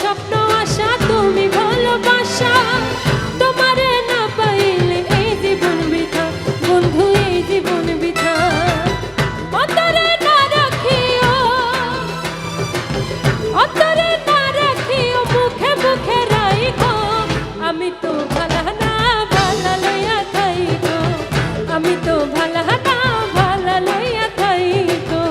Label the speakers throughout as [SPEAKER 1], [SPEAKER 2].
[SPEAKER 1] স্বপ্ন আশা তুমি ভালোবাসা, তোমারে না পাইলে এই জীবন বৃথা, বন্ধু এই জীবন বৃথা। অন্তরে না রাখিও, অন্তরে না রাখিও, মুখে মুখে রাইখো। আমি তো ভালা না ভালা লইয়া থাইকো, আমি তো ভালা না ভালা লইয়া থাইকো।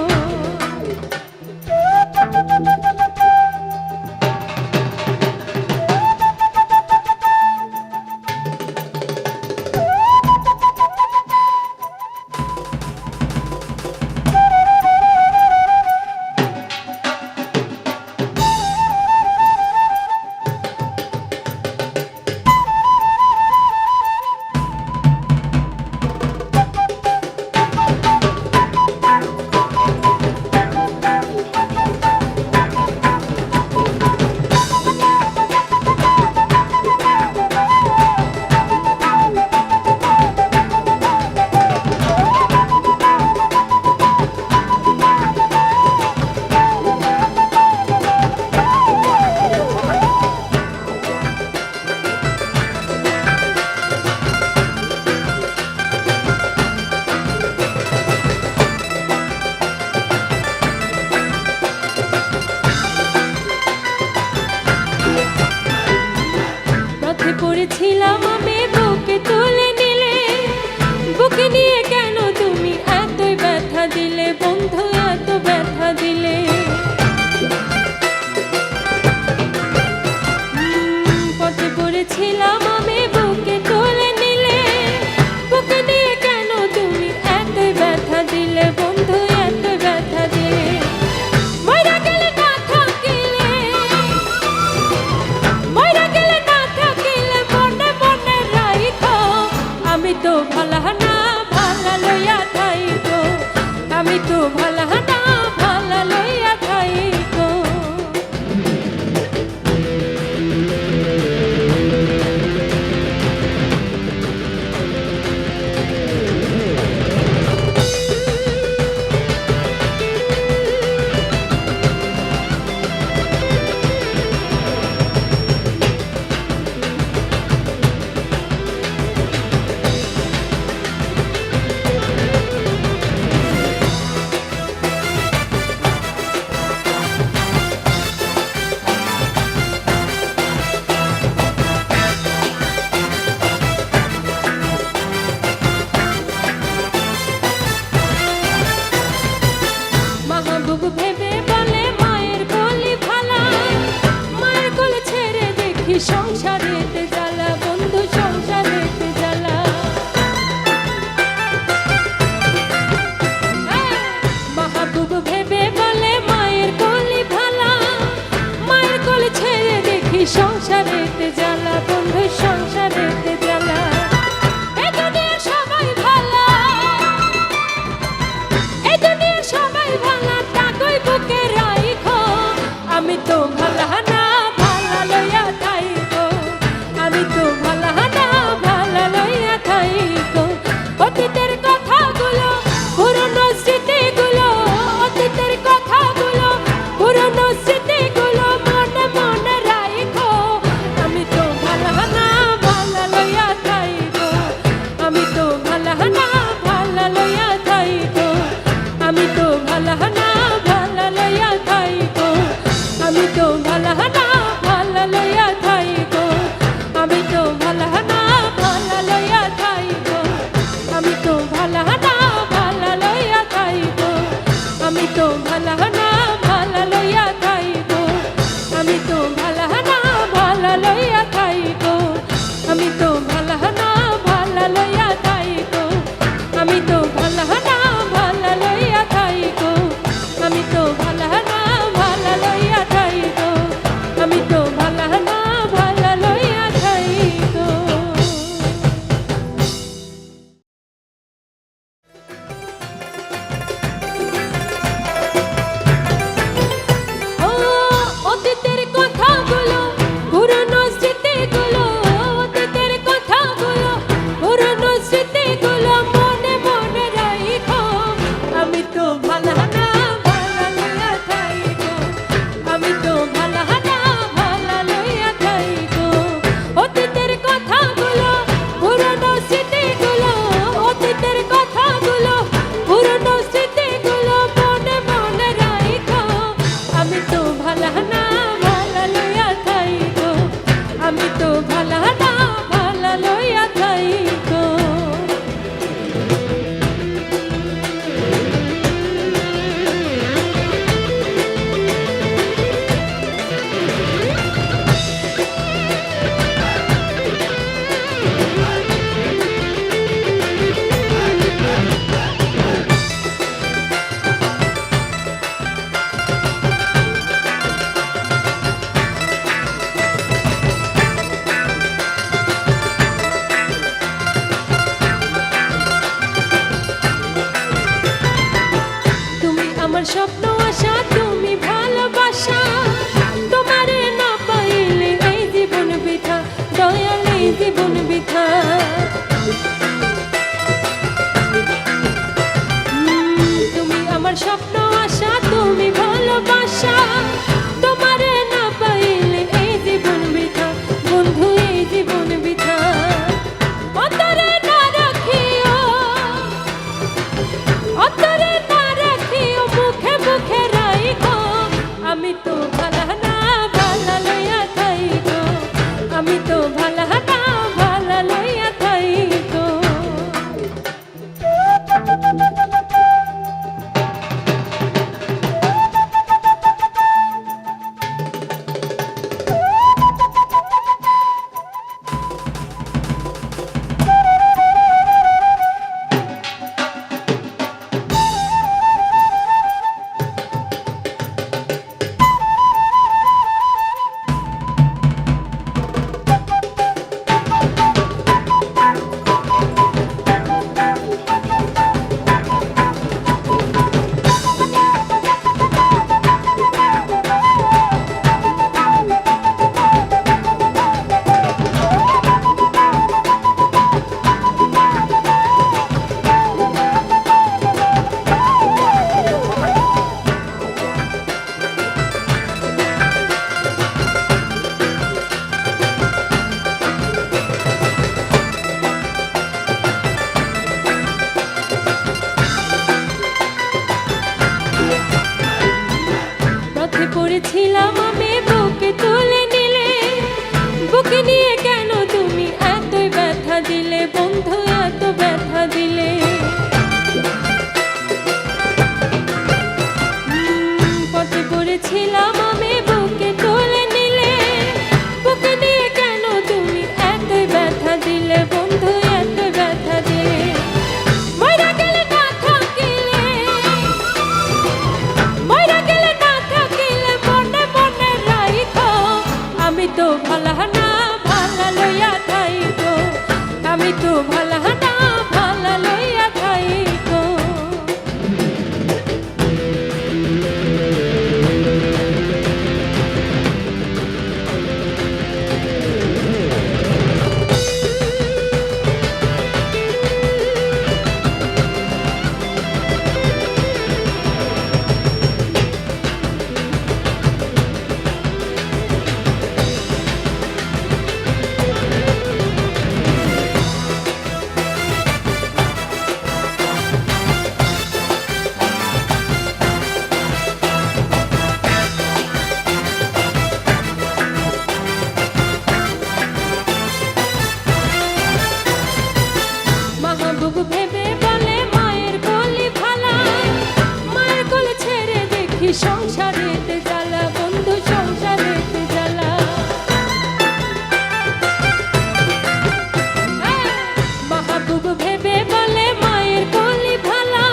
[SPEAKER 1] পড়েছিলাম আমি, বুকে তুলে নিলে, বুকে নিয়ে কেন তুমি এতই ব্যথা দিলে, বন্ধু এত ব্যথা দিলে। পথে পড়েছিলাম আমি, বুকে তুলে নিলে, বুকে নিয়ে কেন তুমি এতই ব্যথা দিলে, বন্ধু এত ব্যথা দিলে। মইরা গেলে না থাকিলে, মইরা গেলে না থাকিলে, মনে মনে রাইখো। আমি তো ভালা না ভালা লইয়া থাইকো, আমি তো ভালা না ভালা লইয়া থাইকো। মাহবুব ভেবে বলে মায়ের কোলে ভালা, মায়ের কোলে ছেড়ে দেখি সংসারেতে জ্বালা, বন্ধু সংসারেতে জ্বালা। মাহবুব ভেবে বলে মায়ের কোলে ভালা, মায়ের কোলে ছেড়ে দেখি সংসারেতে জ্বালা, বন্ধু সংসারেতে জ্বালা। এই দুনিয়ার সবাই ভালা, এই দুনিয়ার সবাই ভালা, তাকই বুকে রাইখো। আমি তো ভালা না ভালা লইয়া থাইকো, আমি তো ভালা না ভালা লইয়া থাইকো। অতীতের কথাগুলো, পুরনো স্মৃতিগুলো, অতীতের কথাগুলো, পুরনো স্মৃতিগুলো, মনে মনে রাইখো। আমি তো ভালা না ভালা লইয়া থাইকো, আমি তো ভালা না ভালা লইয়া থাইকো, আমি তো ভালা না ভালা লইয়া থাইকো, আমি তো ভালা পড়েছিলাম আমি বুকে তুলে নিলে, বুকে নিয়ে কেন তুমি এতই ব্যথা দিলে বন্ধু, এত ব্যথা দিলে। পথে পড়েছিলাম আমি বুকে তুলে নিলে, বুকে নিয়ে কেন তুমি এতই ব্যথা দিলে বন্ধু, এত ব্যথা দিলে। মইরা গেলে না থাকিলে, মইরা গেলে না থাকিলে মনে মনে রাইখো, আমি তো ভালা না ভালা লইয়া থাইকো, আমি তো ভালা না ভালা লইয়া থাইকো। মাহবুব ভেবে বলে মায়ের কোলে ভালা, মায়ের কোলে ছেড়ে দেখি সংসারেতে জ্বালা বন্ধু, সংসারেতে জ্বালা। মাহবুব ভেবে বলে মায়ের কোলে ভালা,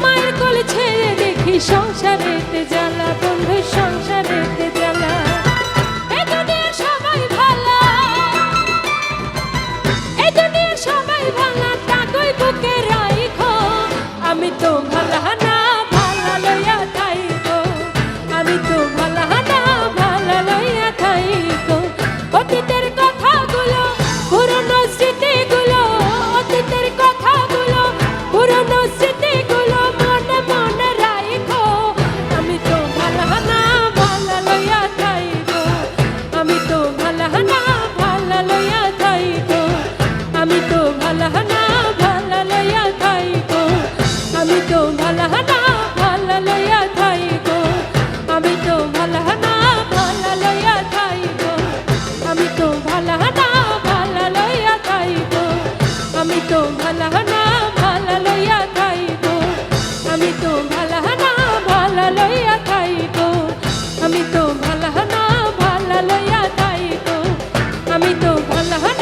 [SPEAKER 1] মায়ের কোলে ছেড়ে দেখি সংসারেতে জ্বালা বন্ধু, সংসারেতে জ্বালা। এই দুনিয়ার সবাই ভালা, এই দুনিয়ার সবাই ভালা, তাকই বুকে রাইখো, আমি তো ভালা না ভালা লইয়া থাইকো, আমি তো ভালা না ভালা লইয়া থাইকো। অতীতের কথাগুলো পুরনো স্মৃতিগুলো, অতীতের কথাগুলো পুরনো স্মৃতিগুলো মনে মনে রাইখো, আমি তো ভালা না ভালা লইয়া থাইকো, আমি তো ভালা না ভালা লইয়া থাইকো, আমি তো ভালা না ভালা লইয়া থাইকো, আমি তো ভালা না ভালা লইয়া থাইকো, আমি তো ভালা না ভালা লইয়া থাইকো, আমি তো ভালা না ভালা লইয়া থাইকো, আমি তো ভালা না ভালা লইয়া থাইকো, আমি তো ভালা না ভালা লইয়া থাইকো, আমি তো ভালা না ভালা লইয়া থাইকো, আমি তো ভালা